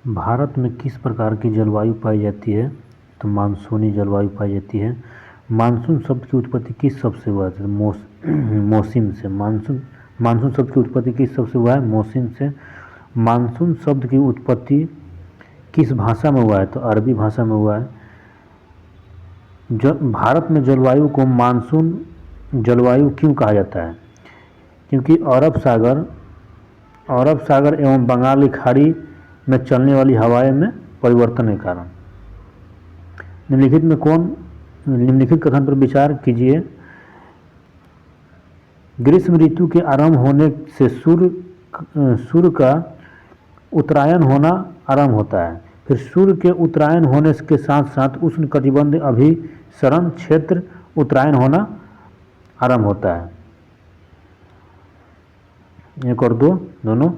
भारत में किस प्रकार की जलवायु पाई जाती है? तो मानसूनी जलवायु पाई जाती है। मानसून शब्द की उत्पत्ति किस शब्द से हुआ है? मौसम से। मानसून शब्द की उत्पत्ति किस शब्द से हुआ है? मौसम से। मानसून शब्द की उत्पत्ति किस भाषा में हुआ है? तो अरबी भाषा में हुआ है। भारत में जलवायु को मानसून जलवायु क्यों कहा जाता है? क्योंकि अरब सागर एवं बंगाल की खाड़ी में चलने वाली हवाएं में परिवर्तन के कारण। निम्नलिखित कथन पर विचार कीजिए। ग्रीष्म ऋतु के आरंभ होने से सूर्य का उत्तरायण होना आरंभ होता है। फिर सूर्य के उत्तरायण होने के साथ साथ उष्णकटिबंधीय अभिसरण क्षेत्र उत्तरायण होना आरंभ होता है। एक और दो दोनों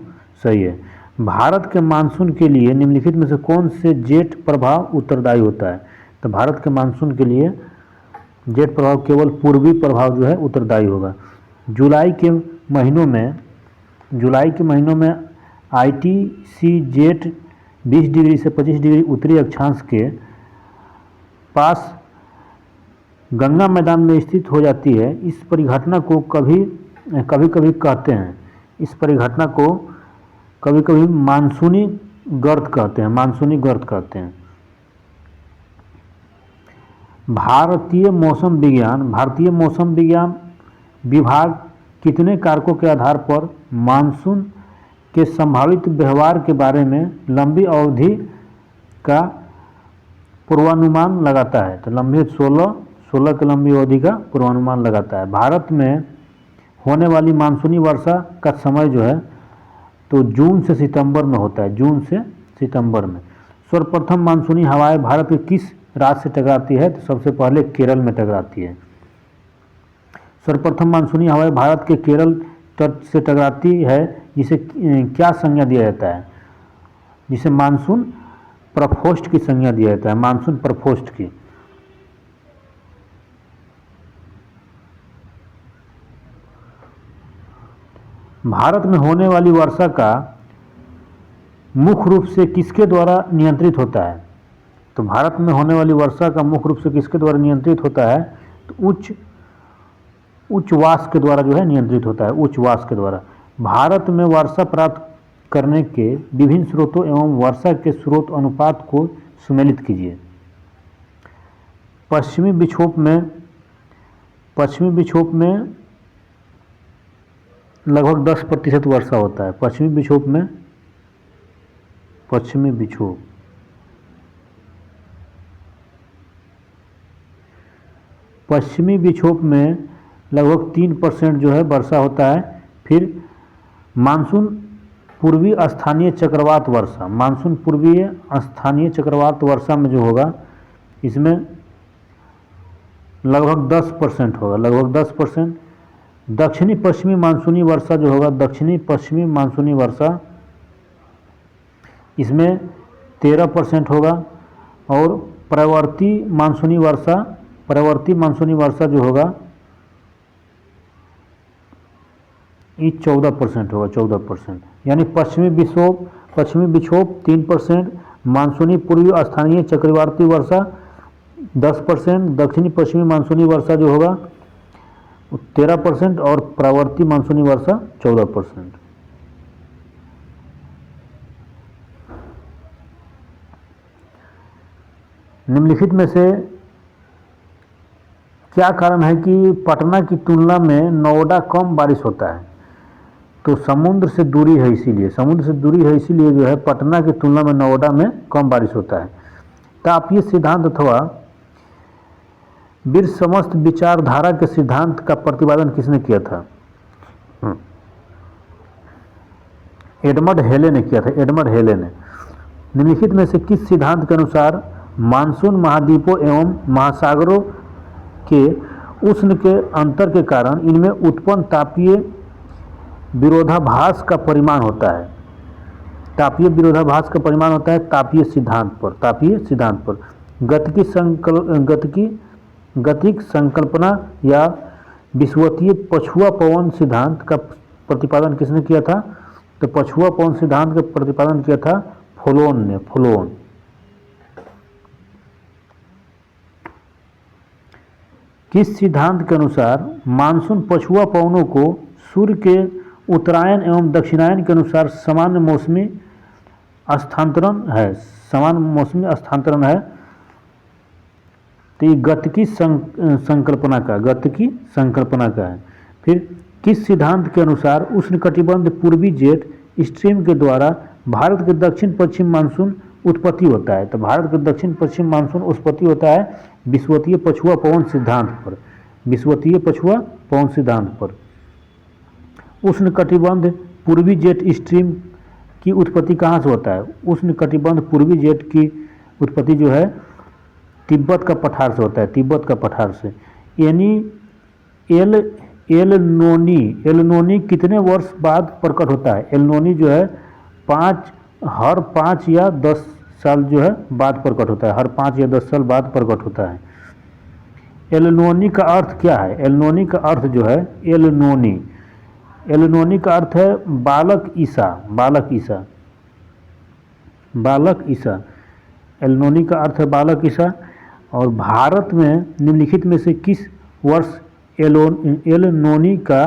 सही है। भारत के मानसून के लिए निम्नलिखित में से कौन से जेट प्रभाव उत्तरदायी होता है? तो भारत के मानसून के लिए जेट प्रभाव केवल पूर्वी प्रभाव जो है उत्तरदायी होगा। जुलाई के महीनों में ITC जेट 20 डिग्री से 25 डिग्री उत्तरी अक्षांश के पास गंगा मैदान में स्थित हो जाती है। इस परिघटना को कभी कभी कहते हैं, इस परिघटना को कभी कभी मानसूनी गर्त कहते हैं। भारतीय मौसम विज्ञान विभाग कितने कारकों के आधार पर मानसून के संभावित व्यवहार के बारे में लंबी अवधि का पूर्वानुमान लगाता है? तो 16 की लंबी अवधि का पूर्वानुमान लगाता है। भारत में होने वाली मानसूनी वर्षा का समय जो है तो जून से सितंबर में होता है। सर्वप्रथम मानसूनी हवाएं भारत के किस राज्य से टकराती है? तो सबसे पहले केरल में टकराती है। सर्वप्रथम मानसूनी हवाएं भारत के केरल तट से टकराती है, जिसे क्या संज्ञा दिया जाता है? जिसे मानसून प्रकोष्ठ की संज्ञा दिया जाता है, मानसून प्रकोष्ठ की। भारत में होने वाली वर्षा का मुख्य रूप से किसके द्वारा नियंत्रित होता है? तो भारत में होने वाली वर्षा का मुख्य रूप से किसके द्वारा नियंत्रित होता है? तो उच्चवास के द्वारा जो है नियंत्रित होता है, उच्चवास के द्वारा। भारत में वर्षा प्राप्त करने के विभिन्न स्रोतों एवं वर्षा के स्रोत अनुपात को सुमेलित कीजिए। पश्चिमी विक्षोभ में लगभग 10% वर्षा होता है। पश्चिमी विक्षोभ में लगभग 3% जो है वर्षा होता है। फिर मानसून पूर्वी स्थानीय चक्रवात वर्षा में जो होगा इसमें लगभग 10% होगा, लगभग 10%। दक्षिणी पश्चिमी मानसूनी वर्षा जो होगा, दक्षिणी पश्चिमी मानसूनी वर्षा इसमें 13% होगा। और प्रवर्ती मानसूनी वर्षा जो होगा ये 14% होगा, 14%। यानी पश्चिमी विक्षोभ 3%, मानसूनी पूर्वी स्थानीय चक्रवाती वर्षा 10%, दक्षिणी पश्चिमी मानसूनी वर्षा जो होगा 13% और प्रवर्ती मानसूनी वर्षा 14%। निम्नलिखित में से क्या कारण है कि पटना की तुलना में नोएडा कम बारिश होता है? तो समुद्र से दूरी है इसीलिए जो है पटना की तुलना में नोएडा में कम बारिश होता है। तापीय सिद्धांत अथवा वीर समस्त विचारधारा के सिद्धांत का प्रतिपादन किसने किया था? एडमंड हेले ने किया था, निम्नलिखित में से किस सिद्धांत के अनुसार मानसून महाद्वीपों एवं महासागरों के उष्ण के अंतर के कारण इनमें उत्पन्न तापीय विरोधाभास का परिमाण होता है? तापीय सिद्धांत पर। गतिक संकल्पना या विषुवतीय पछुआ पवन सिद्धांत का प्रतिपादन किसने किया था? तो पछुआ पवन सिद्धांत का प्रतिपादन किया था फुलोन। किस सिद्धांत के अनुसार मानसून पछुआ पवनों को सूर्य के उत्तरायण एवं दक्षिणायन के अनुसार सामान्य मौसमी स्थानांतरण है? तो ये गतिकी संकल्पना का है। फिर किस सिद्धांत के अनुसार उष्णकटिबंध पूर्वी जेट स्ट्रीम के द्वारा भारत के दक्षिण पश्चिम मानसून उत्पत्ति होता है? तो भारत के दक्षिण पश्चिम मानसून उत्पत्ति होता है विषुवतीय पछुआ पवन सिद्धांत पर। उष्णकटिबंध पूर्वी जेट स्ट्रीम की उत्पत्ति कहाँ से होता है? उष्णकटिबंध पूर्वी जेट की उत्पत्ति जो है तिब्बत का पठार से होता है, तिब्बत का पठार से। यानी एल नोनी कितने वर्ष बाद प्रकट होता है? एल नोनी जो है हर 5 या 10 साल जो है बाद प्रकट होता है, हर 5 या 10 साल बाद प्रकट होता है। एल नोनी का अर्थ क्या है? एल नोनी का अर्थ जो है एल नोनी का अर्थ है बालक ईसा। एल नोनी का अर्थ है बालक ईसा। और भारत में निम्नलिखित में से किस वर्ष एल नोनी का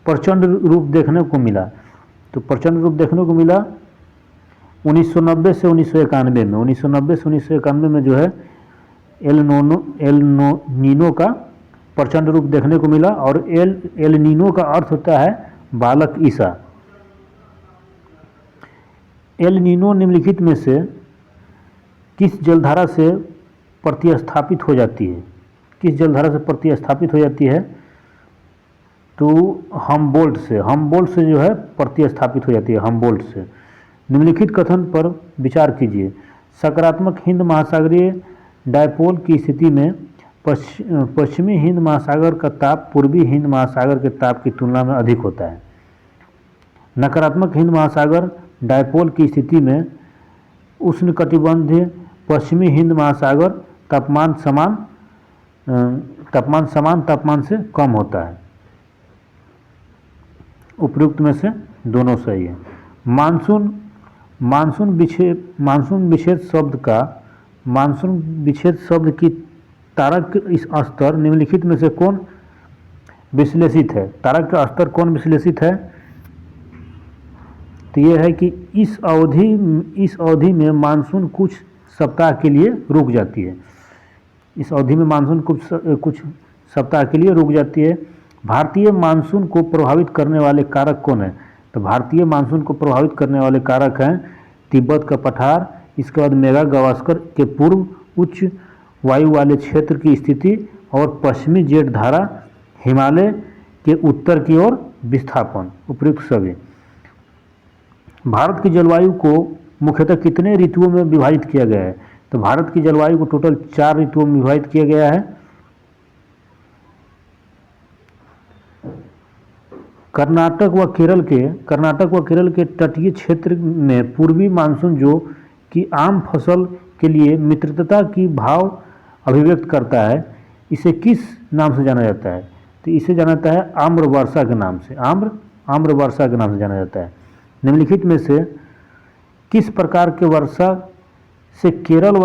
प्रचंड रूप देखने को मिला? तो प्रचंड रूप देखने को मिला 1990 से 1991 में। 1990 से 1991 में जो है एल नीनो का प्रचंड रूप देखने को मिला। और एल नीनो का अर्थ होता है बालक ईसा। एल नीनो निम्नलिखित में से किस जलधारा से प्रतिस्थापित हो जाती है? किस जलधारा से प्रतिस्थापित हो जाती है? तो हमबोल्ट से जो है प्रतिस्थापित हो जाती है, हमबोल्ट से। निम्नलिखित कथन पर विचार कीजिए। सकारात्मक हिंद महासागरीय डायपोल की स्थिति में पश्चिमी हिंद महासागर का ताप पूर्वी हिंद महासागर के ताप की तुलना में अधिक होता है। नकारात्मक हिंद महासागर डायपोल की स्थिति में उष्णकटिबंधीय पश्चिमी हिंद महासागर तापमान समान तापमान से कम होता है। उपर्युक्त में से दोनों सही है। मानसून विच्छेद शब्द की तारक स्तर निम्नलिखित में से कौन विश्लेषित है? तारक का स्तर कौन विश्लेषित है? तो यह है कि इस अवधि में मानसून कुछ सप्ताह के लिए रुक जाती है। इस अवधि में मानसून कुछ सप्ताह के लिए रुक जाती है। भारतीय मानसून को प्रभावित करने वाले कारक कौन है? तो भारतीय मानसून को प्रभावित करने वाले कारक हैं तिब्बत का पठार, इसके बाद मेगा गावस्कर के पूर्व उच्च वायु वाले क्षेत्र की स्थिति और पश्चिमी जेट धारा हिमालय के उत्तर की ओर विस्थापन। उपयुक्त सभी। भारत की जलवायु को मुख्यतः कितने ऋतुओं में विभाजित किया गया है? तो भारत की जलवायु को टोटल 4 ऋतुओं में विभाजित किया गया है। कर्नाटक व केरल के तटीय क्षेत्र में पूर्वी मानसून जो कि आम फसल के लिए मित्रता की भाव अभिव्यक्त करता है, इसे किस नाम से जाना जाता है? तो इसे जाना जाता है आम्र वर्षा के नाम से। आम्र वर्षा के नाम से जाना जाता है। निम्नलिखित में से किस प्रकार के वर्षा से केरल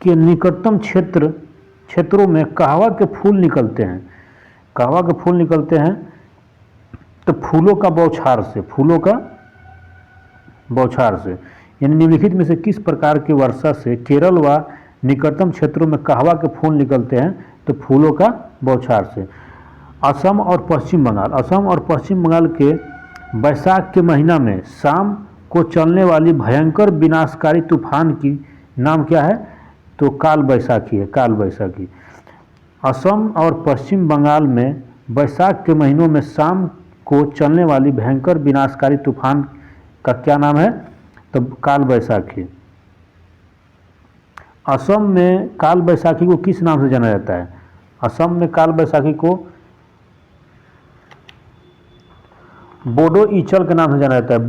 के निकटतम क्षेत्रों में कहवा के फूल निकलते हैं? कहवा के फूल निकलते हैं तो फूलों का बौछार से। यानी निम्नलिखित में से किस प्रकार की वर्षा से केरल व निकटतम क्षेत्रों में कहवा के फूल निकलते हैं? तो फूलों का बौछार से। असम और पश्चिम बंगाल के बैसाख के महीना में शाम को चलने वाली भयंकर विनाशकारी तूफान की नाम क्या है? तो काल बैसाखी है, काल बैसाखी। असम और पश्चिम बंगाल में बैसाख के महीनों में शाम को चलने वाली भयंकर विनाशकारी तूफान का क्या नाम है? तो काल बैसाखी। असम में काल बैसाखी को किस नाम से जाना जाता है? असम में काल बैसाखी को बोडो ईचल के नाम से जाना जाता है।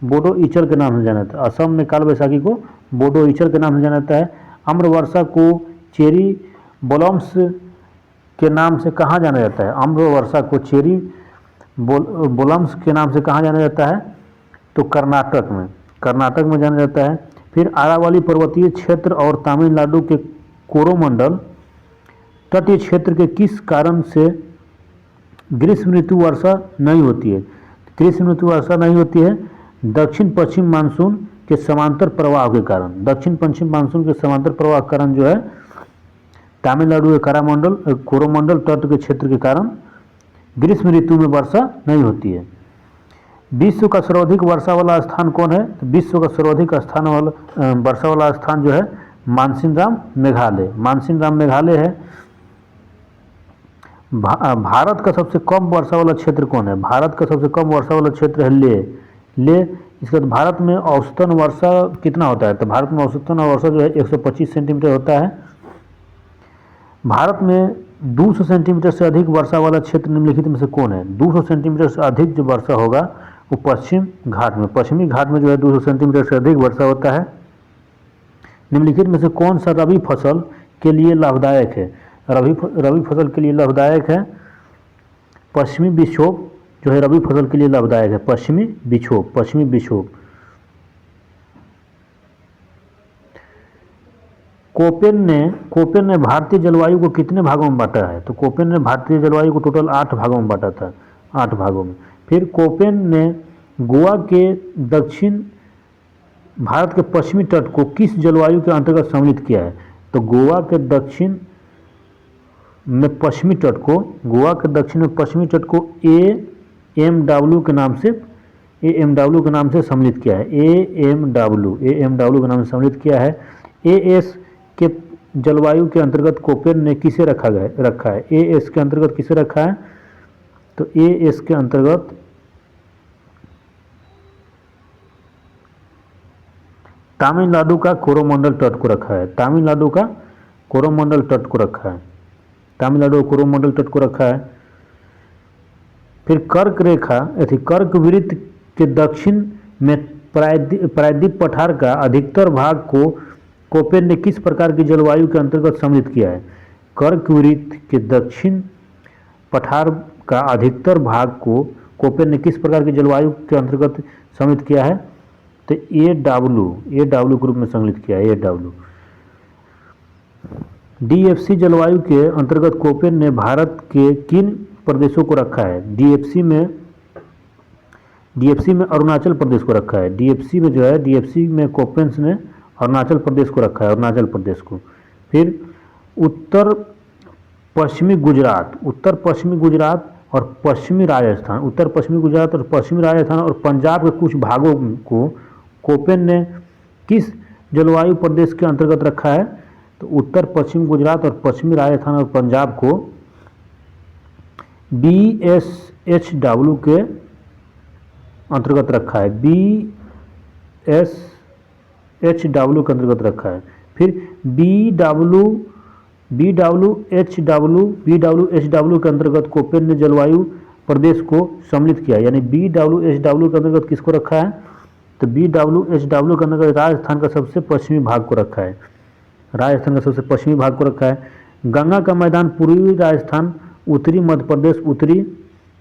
बोडो ईचल के नाम से जाना जाता है। असम में काल बैसाखी को बोडो ईचल के नाम से जाना जाता है। आम्र वर्षा को चेरी ब्लॉसम्स के नाम से कहाँ जाना जाता है? आम्र वर्षा को चेरी ब्लॉसम्स के नाम से कहाँ जाना जाता है? तो कर्नाटक कर्नाटक में जाना जाता है। फिर आरावली पर्वतीय क्षेत्र और तमिलनाडु के कोरोमंडल तटीय क्षेत्र के किस कारण से ग्रीष्म ऋतु वर्षा नहीं होती है? ग्रीष्म ऋतु वर्षा नहीं होती है दक्षिण पश्चिम मानसून के समांतर प्रवाह के कारण। दक्षिण पश्चिम मानसून के समांतर प्रवाह के कारण जो है तमिलनाडु के कोरोमंडल तट के क्षेत्र के कारण ग्रीष्म ऋतु में वर्षा नहीं होती है। विश्व का सर्वाधिक वर्षा वाला स्थान कौन है? तो विश्व का सर्वाधिक स्थान वाला वर्षा वाला स्थान जो है मानसिनराम मेघालय। मानसिनराम मेघालय है। भारत का सबसे कम वर्षा वाला क्षेत्र कौन है? भारत का सबसे कम वर्षा वाला क्षेत्र है ले। इसके बाद भारत में औसतन वर्षा कितना होता है? तो भारत में औसतन वर्षा जो है 125 सेंटीमीटर होता है। भारत में 200 सेंटीमीटर से अधिक वर्षा वाला क्षेत्र निम्नलिखित में से कौन है? 200 सेंटीमीटर से अधिक जो वर्षा होगा वो पश्चिम घाट में। पश्चिमी घाट में जो है 200 सेंटीमीटर से अधिक वर्षा होता है। निम्नलिखित में से कौन सा रबी फसल के लिए लाभदायक है? रबी फसल के लिए लाभदायक है पश्चिमी विक्षोभ जो है रबी फसल के लिए लाभदायक है पश्चिमी विक्षोभ। कोपेन ने भारतीय जलवायु को कितने भागों में बांटा है? तो कोपेन ने भारतीय जलवायु को टोटल 8 भागों में बांटा था, 8 भागों में। फिर कोपेन ने गोवा के दक्षिण भारत के पश्चिमी तट को किस जलवायु के अंतर्गत सम्मिलित किया है? तो गोवा के दक्षिण में पश्चिमी तट को AMW के नाम से सम्मिलित किया है। AMW के नाम से सम्मिलित किया है। AS के जलवायु के अंतर्गत कोपेन ने किसे रखा है? AS के अंतर्गत किसे रखा है? तो AS के अंतर्गत तमिलनाडु का कोरोमंडल तट को रखा है। तमिलनाडु कोरोमंडल तट को रखा है। फिर कर्क वृत्त के दक्षिण में प्रायद्वीप पठार का अधिकतर भाग को कोपेन ने किस प्रकार की जलवायु के अंतर्गत सम्मिलित किया है? कर्क वृत्त के दक्षिण पठार का अधिकतर भाग को कोपेन ने किस प्रकार की जलवायु के अंतर्गत सम्मिलित किया है? तो AW के रूप में सम्मिलित किया है। AW DFC जलवायु के अंतर्गत कोपेन ने भारत के किन प्रदेशों को रखा है? DFC में अरुणाचल प्रदेश को रखा है। DFC में कोपेन ने अरुणाचल प्रदेश को रखा है, अरुणाचल प्रदेश को। फिर उत्तर पश्चिमी गुजरात और पश्चिमी राजस्थान और पंजाब के कुछ भागों को कोपेन ने किस जलवायु प्रदेश के अंतर्गत रखा है? तो उत्तर पश्चिमी गुजरात और पश्चिमी राजस्थान और पंजाब को BSHW के अंतर्गत रखा है। BSHW के अंतर्गत रखा है। फिर BWHW के अंतर्गत कोपेन ने जलवायु प्रदेश को सम्मिलित किया, यानी BWHW के अंतर्गत किसको रखा है? तो BWHW के अंतर्गत राजस्थान का सबसे पश्चिमी भाग को रखा है। गंगा का मैदान पूर्वी राजस्थान, उत्तरी मध्य प्रदेश,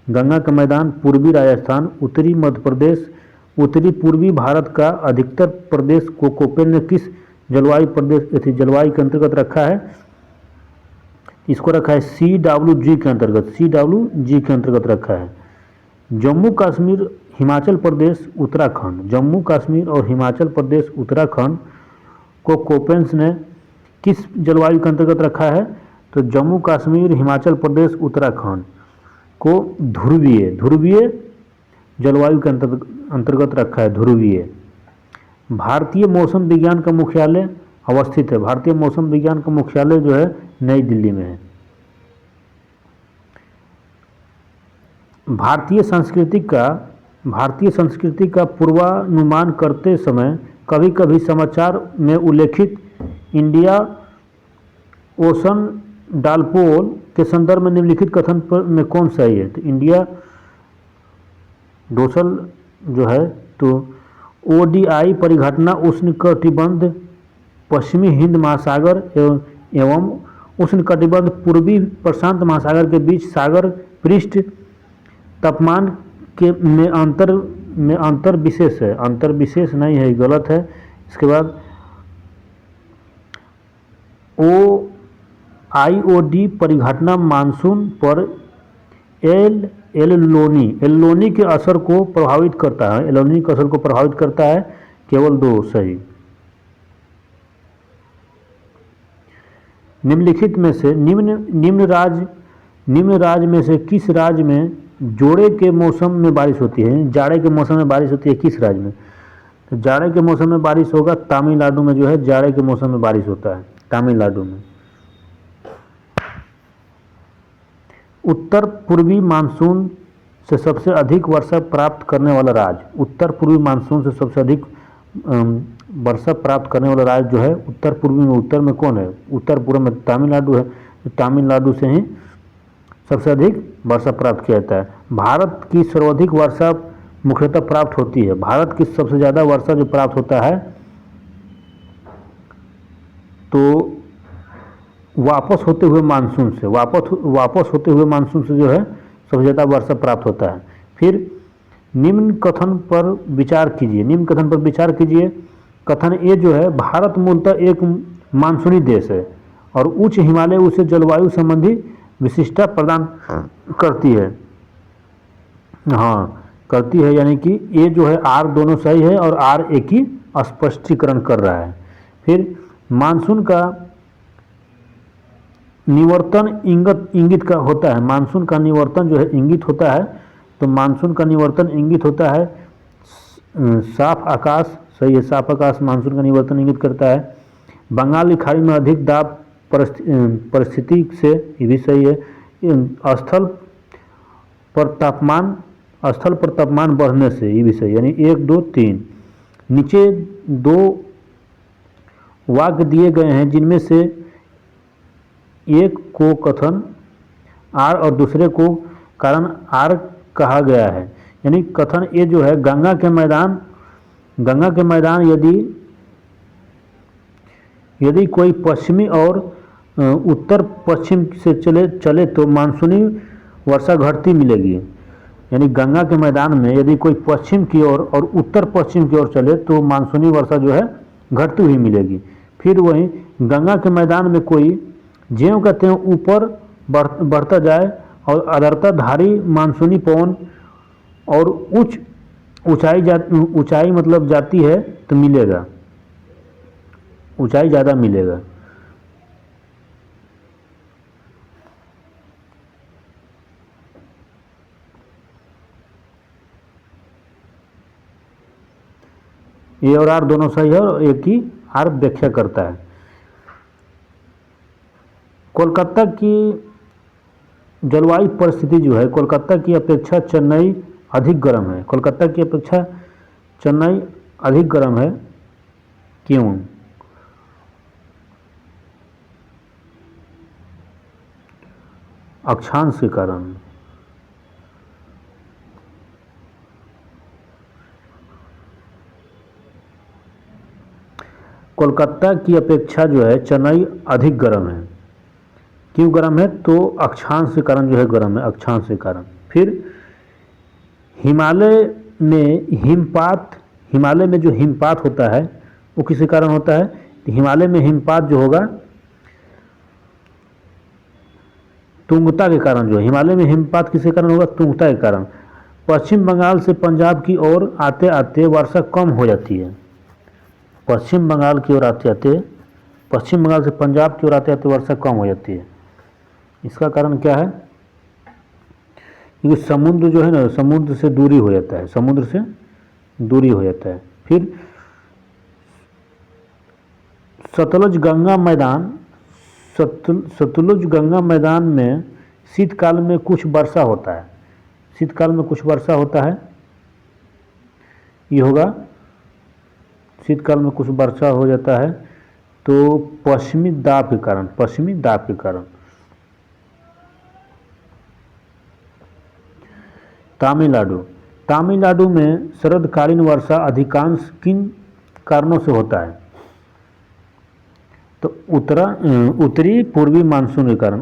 गंगा का मैदान पूर्वी राजस्थान, उत्तरी मध्य प्रदेश, उत्तरी पूर्वी भारत का अधिकतर प्रदेश को कोपेन ने किस जलवायु के अंतर्गत रखा है? इसको रखा है CWG के अंतर्गत रखा है। जम्मू कश्मीर हिमाचल प्रदेश उत्तराखंड को कोपेन ने किस जलवायु के अंतर्गत रखा है? तो जम्मू कश्मीर हिमाचल प्रदेश उत्तराखंड को ध्रुवीय जलवायु के अंतर्गत रखा है, ध्रुवीय। भारतीय मौसम विज्ञान का मुख्यालय अवस्थित है। भारतीय मौसम विज्ञान का मुख्यालय जो है नई दिल्ली में है। भारतीय संस्कृति का पूर्वानुमान करते समय कभी कभी समाचार में उल्लेखित इंडिया ओशन डालपोल के संदर्भ में निम्नलिखित कथन में कौन सही है? तो इंडिया डोसल जो है तो ODI परिघटना उष्णकटिबंध पश्चिमी हिंद महासागर एवं उष्णकटिबंध पूर्वी प्रशांत महासागर के बीच सागर पृष्ठ तापमान में अंतर में अंतर विशेष है, अंतर विशेष नहीं है, गलत है। इसके बाद OIOD परिघटना मानसून पर एल लोनी के असर को प्रभावित करता है, एल लोनी के असर को प्रभावित करता है, केवल 2 सही। निम्नलिखित में से निम्न राज्य में से किस राज्य में जोड़े के मौसम में बारिश होती है, जाड़े के मौसम में बारिश होती है किस राज्य में? तो जाड़े के मौसम में बारिश होगा तमिलनाडु में, जो है जाड़े के मौसम में बारिश होता है तमिलनाडु में। उत्तर पूर्वी मानसून से सबसे अधिक वर्षा प्राप्त करने वाला राज्य, उत्तर पूर्वी मानसून से सबसे अधिक वर्षा प्राप्त करने वाला राज्य जो है उत्तर पूर्वी में, उत्तर में कौन है? उत्तर पूर्व में तमिलनाडु है। तो तमिलनाडु से ही सबसे अधिक वर्षा प्राप्त किया जाता है। भारत की सर्वाधिक वर्षा मुख्यतः प्राप्त होती है, भारत की सबसे ज़्यादा वर्षा जो प्राप्त होता है तो वापस होते हुए मानसून से, वापस होते हुए मानसून से जो है सबसे ज़्यादा वर्षा प्राप्त होता है। फिर निम्न कथन पर विचार कीजिए, निम्न कथन पर विचार कीजिए। कथन ए जो है, भारत मूलतः एक मानसूनी देश है और उच्च हिमालय उसे जलवायु संबंधी विशिष्टता प्रदान करती है। हाँ करती है, यानी कि ए जो है आर दोनों सही है और आर एक ही स्पष्टीकरण कर रहा है। फिर मानसून का निवर्तन इंगित का होता है, मानसून का निवर्तन जो है इंगित होता है। तो मानसून का निवर्तन इंगित होता है साफ आकाश, सही है, साफ आकाश मानसून का निवर्तन इंगित करता है। बंगाल की खाड़ी में अधिक दाब परिस्थिति से, ये भी सही है। स्थल पर तापमान बढ़ने से, ये भी सही, यानी 1 2 3। नीचे 2 वाक्य दिए गए हैं जिनमें से एक को कथन आर और दूसरे को कारण आर कहा गया है। यानी कथन ए जो है, गंगा के मैदान यदि कोई पश्चिमी और उत्तर पश्चिम से चले तो मानसूनी वर्षा घटती मिलेगी। यानी गंगा के मैदान में यदि कोई पश्चिम की ओर और उत्तर पश्चिम की ओर चले तो मानसूनी वर्षा जो है घटती हुई मिलेगी। फिर वहीं गंगा के मैदान में कोई ज्यों का त्यों ऊपर बढ़ता जाए और आर्द्रताधारी मानसूनी पवन और ऊंचाई मतलब जाती है तो मिलेगा, ऊंचाई ज़्यादा मिलेगा। ए और आर दोनों सही है और एक ही आर व्याख्या करता है। कोलकाता की जलवायु परिस्थिति जो है, कोलकाता की अपेक्षा चेन्नई अधिक गर्म है, कोलकाता की अपेक्षा चेन्नई अधिक गर्म है, क्यों? अक्षांश के कारण। कोलकाता की अपेक्षा जो है चेन्नई अधिक गर्म है, क्यों गर्म है? तो अक्षांश के कारण जो है गर्म है, अक्षांश के कारण। फिर हिमालय में जो हिमपात होता है वो किसी कारण होता है? तो हिमालय में हिमपात जो होगा तुंगता के कारण, जो है हिमालय में हिमपात किसी कारण होगा? तुंगता के कारण। पश्चिम बंगाल से पंजाब की ओर आते आते वर्षा कम हो जाती है, पश्चिम बंगाल से पंजाब की ओर आते आते वर्षा कम हो जाती है। इसका कारण क्या है? क्योंकि समुद्र जो है ना, समुद्र से दूरी हो जाता है, समुद्र से दूरी हो जाता है। फिर सतलुज गंगा मैदान में शीतकाल में कुछ वर्षा होता है, शीतकाल में कुछ वर्षा होता है, ये होगा शीतकाल में कुछ वर्षा हो जाता है। तो पश्चिमी दाब के कारण। तमिलनाडु में शरदकालीन वर्षा अधिकांश किन कारणों से होता है? तो उत्तरी पूर्वी मानसून के कारण।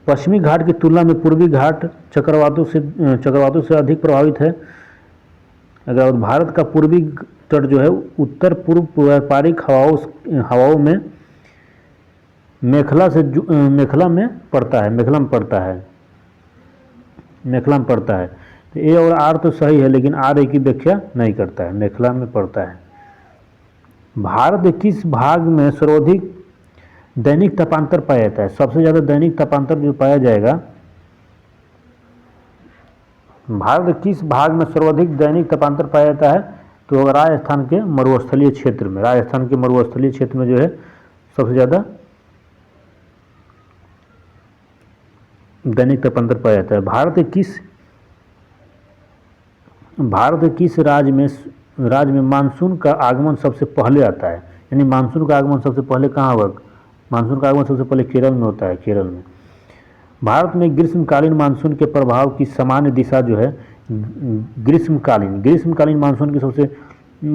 पश्चिमी घाट की तुलना में पूर्वी घाट चक्रवातों से अधिक प्रभावित है। अगर भारत का पूर्वी तट जो है उत्तर पूर्व व्यापारिक हवाओं में मेखला में पड़ता है। तो ए और आर तो सही है, लेकिन आर ए की व्याख्या नहीं करता है, मेखला में पड़ता है। भारत के किस भाग में सर्वाधिक दैनिक तापांतर पाया जाता है? सबसे ज़्यादा दैनिक तापांतर जो पाया जाएगा, भारत के किस भाग में सर्वाधिक दैनिक तापांतर पाया जाता है? तो राजस्थान के मरुस्थलीय क्षेत्र में, जो है सबसे ज़्यादा दैनिक तापांतर पाया जाता है। भारत के किस राज्य में मानसून का आगमन सबसे पहले आता है? यानी मानसून का आगमन सबसे पहले कहाँ होगा? मानसून का आगमन सबसे पहले केरल में होता है, केरल में। भारत में ग्रीष्मकालीन मानसून के प्रभाव की सामान्य दिशा जो है, ग्रीष्मकालीन मानसून की सबसे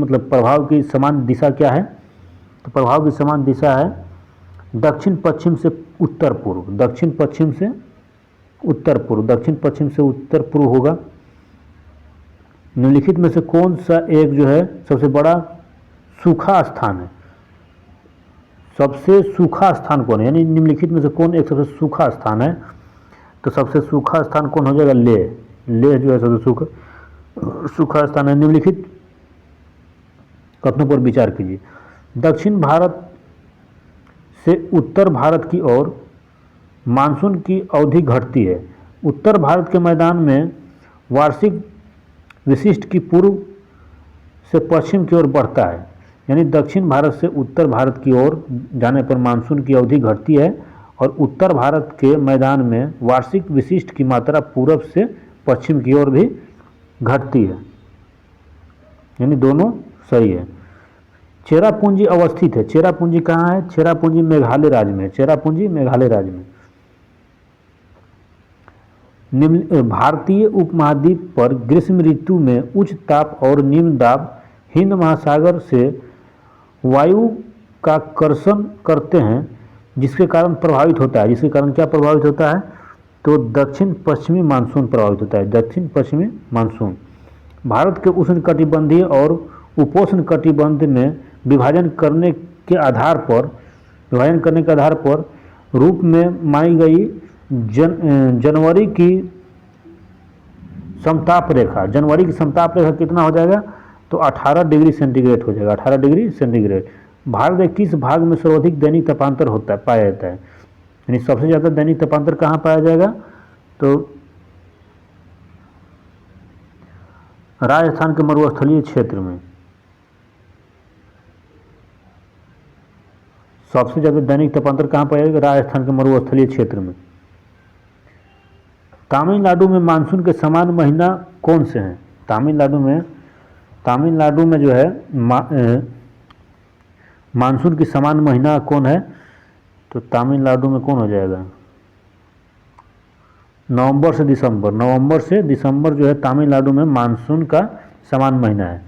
प्रभाव की सामान्य दिशा क्या है? तो प्रभाव की सामान्य दिशा है दक्षिण पश्चिम से उत्तर पूर्व होगा। निम्नलिखित में से कौन सा एक जो है सबसे बड़ा सूखा स्थान है? सबसे सूखा स्थान कौन है? यानी निम्नलिखित में से कौन एक सबसे सूखा स्थान है? तो सबसे सूखा स्थान कौन हो जाएगा? लेह जो है सबसे सूखा स्थान है। निम्नलिखित कथनों पर विचार कीजिए। दक्षिण भारत से उत्तर भारत की ओर मानसून की अवधि घटती है। उत्तर भारत के मैदान में वार्षिक विशिष्ट की पूर्व से पश्चिम की ओर बढ़ता है। यानी दक्षिण भारत से उत्तर भारत की ओर जाने पर मानसून की अवधि घटती है और उत्तर भारत के मैदान में वार्षिक विशिष्ट की मात्रा पूर्व से पश्चिम की ओर भी घटती है। यानी दोनों सही है। चेरापूंजी अवस्थित है। चेरापूंजी कहाँ है? चेरापूंजी मेघालय राज्य में। भारतीय उपमहाद्वीप पर ग्रीष्म ऋतु में उच्च ताप और निम्न दाब हिंद महासागर से वायु का कर्षण करते हैं, जिसके कारण प्रभावित होता है। क्या प्रभावित होता है? तो दक्षिण पश्चिमी मानसून प्रभावित होता है। दक्षिण पश्चिमी मानसून भारत के उष्णकटिबंधीय और उपोष्ण कटिबंध में विभाजन करने के आधार पर रूप में मानी गई जनवरी की समताप रेखा कितना हो जाएगा? तो 18 डिग्री सेंटीग्रेड हो जाएगा, 18 डिग्री सेंटीग्रेड। भारत के किस भाग में सर्वाधिक दैनिक तापांतर पाया जाता है? यानी सबसे ज़्यादा दैनिक तापांतर कहाँ पाया जाएगा? तो राजस्थान के मरुस्थलीय क्षेत्र में सबसे ज़्यादा दैनिक तापांतर कहाँ पाया जाएगा? राजस्थान के मरुस्थलीय क्षेत्र में। तमिलनाडु में मानसून के समान महीना कौन से हैं? तमिलनाडु में जो है मानसून की समान महीना कौन है? तो तमिलनाडु में कौन हो जाएगा? नवंबर से दिसंबर जो है तमिलनाडु में मानसून का समान महीना है।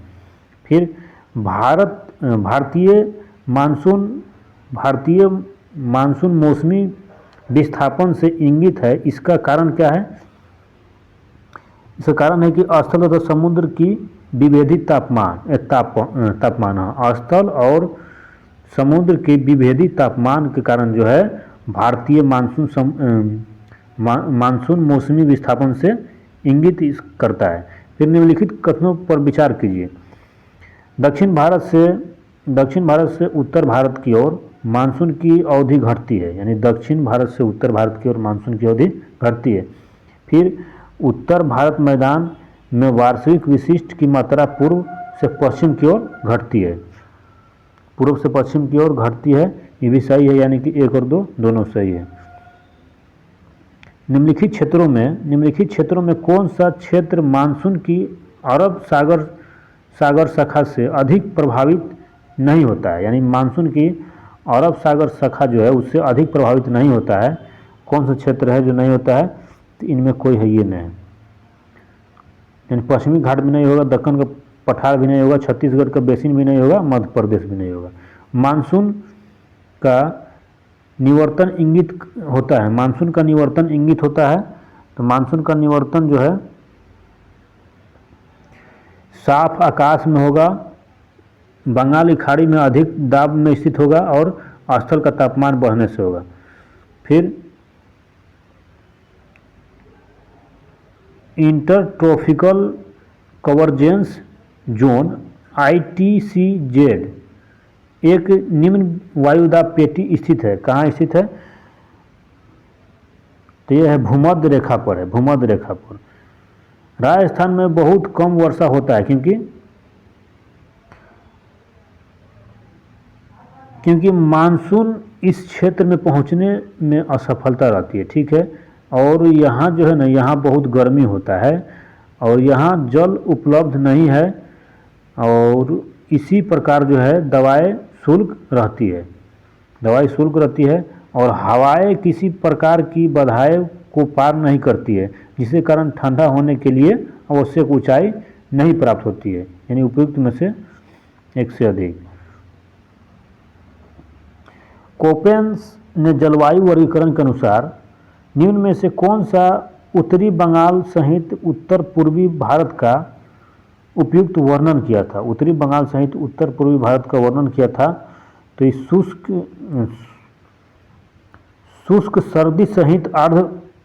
फिर भारतीय मानसून मौसमी विस्थापन से इंगित है। इसका कारण क्या है? इसका कारण है कि स्थल तथा समुद्र की विभेदित तापमान स्थल और समुद्र के विभेदित तापमान के कारण जो है भारतीय मानसून मौसमी विस्थापन से इंगित करता है। फिर निम्नलिखित कथनों पर विचार कीजिए। दक्षिण भारत से उत्तर भारत की ओर मानसून की अवधि घटती है। यानी दक्षिण भारत से उत्तर भारत की ओर मानसून की अवधि घटती है। फिर उत्तर भारत मैदान में वार्षिक विशिष्ट की मात्रा पूर्व से पश्चिम की ओर घटती है। ये भी सही है, यानी कि 1 और 2 दोनों सही है। निम्नलिखित क्षेत्रों में कौन सा क्षेत्र मानसून की अरब सागर शाखा से अधिक प्रभावित नहीं होता है? यानी मानसून की अरब सागर शाखा जो है उससे अधिक प्रभावित नहीं होता है। कौन सा क्षेत्र है जो नहीं होता है? तो इनमें कोई है ये नहीं। यानी पश्चिमी घाट भी नहीं होगा, दक्कन का पठार भी नहीं होगा, छत्तीसगढ़ का बेसिन भी नहीं होगा, मध्य प्रदेश भी नहीं होगा। मानसून का निवर्तन इंगित होता है, मानसून का निवर्तन इंगित होता है। तो मानसून का निवर्तन जो है साफ आकाश में होगा, बंगाल की खाड़ी में अधिक दाब में स्थित होगा और स्थल का तापमान बढ़ने से होगा। फिर इंटरट्रॉपिकल कन्वर्जेंस जोन ITCZ एक निम्न वायुदाब पेटी स्थित है। कहाँ स्थित है? तो यह है भूमध्य रेखा पर है, भूमध्य रेखा पर। राजस्थान में बहुत कम वर्षा होता है क्योंकि मानसून इस क्षेत्र में पहुंचने में असफलता रहती है, ठीक है। और यहाँ जो है ना, यहाँ बहुत गर्मी होता है और यहाँ जल उपलब्ध नहीं है और इसी प्रकार जो है दवाएं शुल्क रहती है, दवाई शुल्क रहती है और हवाएं किसी प्रकार की बाधाएं को पार नहीं करती है, जिसके कारण ठंडा होने के लिए आवश्यक ऊंचाई नहीं प्राप्त होती है, यानी उपयुक्त में से एक से अधिक। कोपेन्स ने जलवायु वर्गीकरण के अनुसार निम्न में से कौन सा उत्तरी बंगाल सहित उत्तर पूर्वी भारत का उपयुक्त वर्णन किया था? उत्तरी बंगाल सहित उत्तर पूर्वी भारत का वर्णन किया था। तो इस शुष्क सर्दी सहित अर्ध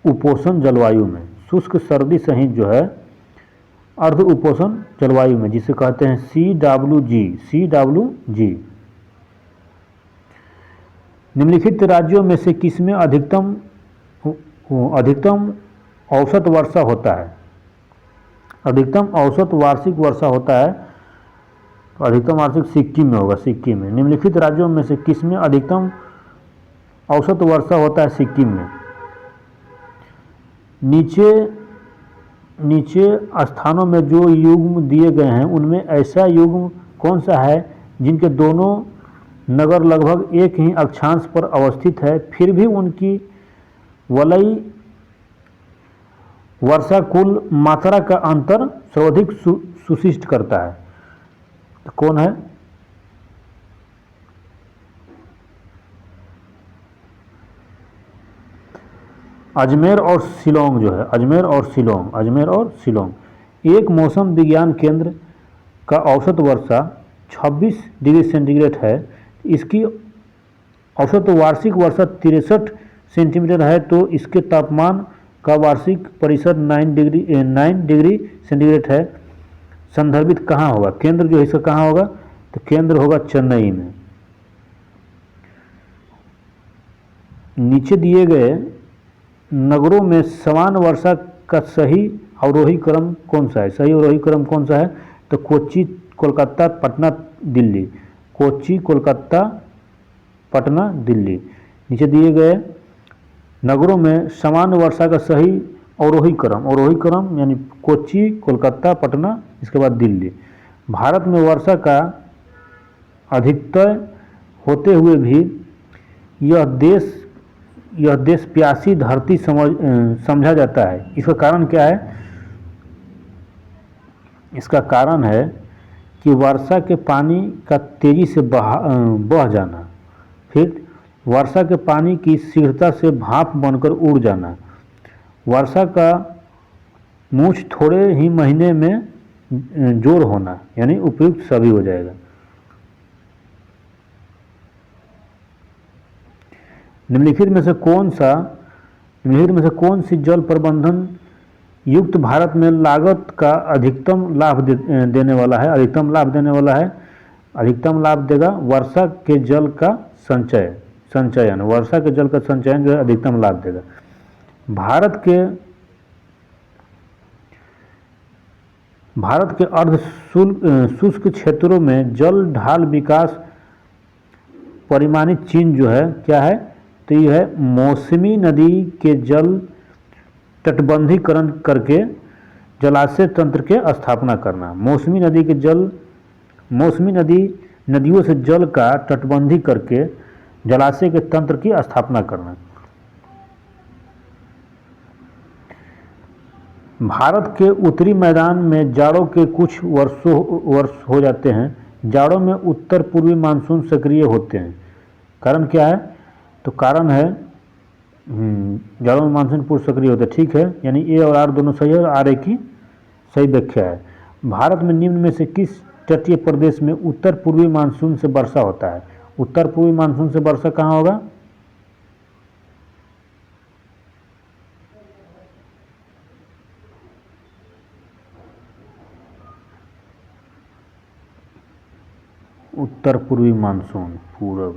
उपोष्ण जलवायु में, शुष्क सर्दी सहित जो है अर्ध उपोष्ण जलवायु में, जिसे कहते हैं CWG। निम्नलिखित राज्यों में से किसमें अधिकतम औसत वर्षा होता है? अधिकतम औसत वार्षिक वर्षा होता है, तो अधिकतम वार्षिक सिक्किम में होगा, सिक्किम में। निम्नलिखित राज्यों में से किसमें अधिकतम औसत वर्षा होता है? सिक्किम में। नीचे स्थानों में जो युग्म दिए गए हैं उनमें ऐसा युग्म कौन सा है जिनके दोनों नगर लगभग एक ही अक्षांश पर अवस्थित है, फिर भी उनकी वलयी वर्षा कुल मात्रा का अंतर सर्वाधिक सुशिष्ट करता है? तो कौन है? अजमेर और शिलोंग जो है, अजमेर और शिलोंग। एक मौसम विज्ञान केंद्र का औसत वर्षा 26 डिग्री सेंटीग्रेड है, इसकी औसत वार्षिक वर्षा 63 सेंटीमीटर है, तो इसके तापमान का वार्षिक परिसर 9 डिग्री सेंटीग्रेड है। संदर्भित कहाँ होगा? केंद्र जो है इसका कहाँ होगा? तो केंद्र होगा चेन्नई में। नीचे दिए गए नगरों में समान वर्षा का सही अवरोही क्रम कौन सा है? सही अवरोही क्रम कौन सा है? तो कोच्चि, कोलकाता, पटना, दिल्ली। कोच्चि, कोलकाता, पटना, दिल्ली। नीचे दिए गए नगरों में समान वर्षा का सही अवरोही क्रम यानी कोच्चि, कोलकाता, पटना, इसके बाद दिल्ली। भारत में वर्षा का अधिकतय होते हुए भी यह देश प्यासी धरती समझा जाता है। इसका कारण क्या है? इसका कारण है कि वर्षा के पानी का तेजी से बह जाना, फिर वर्षा के पानी की शीघ्रता से भाप बनकर उड़ जाना, वर्षा का मूंछ थोड़े ही महीने में जोर होना, यानी उपयुक्त सभी हो जाएगा। निम्नलिखित में से कौन सी जल प्रबंधन युक्त भारत में लागत का अधिकतम लाभ देने वाला है? अधिकतम लाभ देगा वर्षा के जल का संचयन। वर्षा के जल का संचयन जो है अधिकतम लाभ देगा। भारत के अर्ध शुष्क क्षेत्रों में जल ढाल विकास परिमाणित चिन्ह जो है क्या है? तो यह है मौसमी नदी के जल तटबंधीकरण करके जलाशय तंत्र के स्थापना करना। नदियों से जल का तटबंधी करके जलाशय के तंत्र की स्थापना करना। भारत के उत्तरी मैदान में जाड़ों के कुछ वर्ष हो जाते हैं। जाड़ों में उत्तर पूर्वी मानसून सक्रिय होते हैं। कारण क्या है? तो कारण है जाड़ों में मानसून पूर्व सक्रिय होता है, ठीक है, यानी ए और आर दोनों सही है और आर ए की सही व्याख्या है। भारत में निम्न में से किस तटीय प्रदेश में उत्तर पूर्वी मानसून से वर्षा होता है? उत्तर पूर्वी मानसून से वर्षा कहाँ होगा? उत्तर पूर्वी मानसून, पूर्व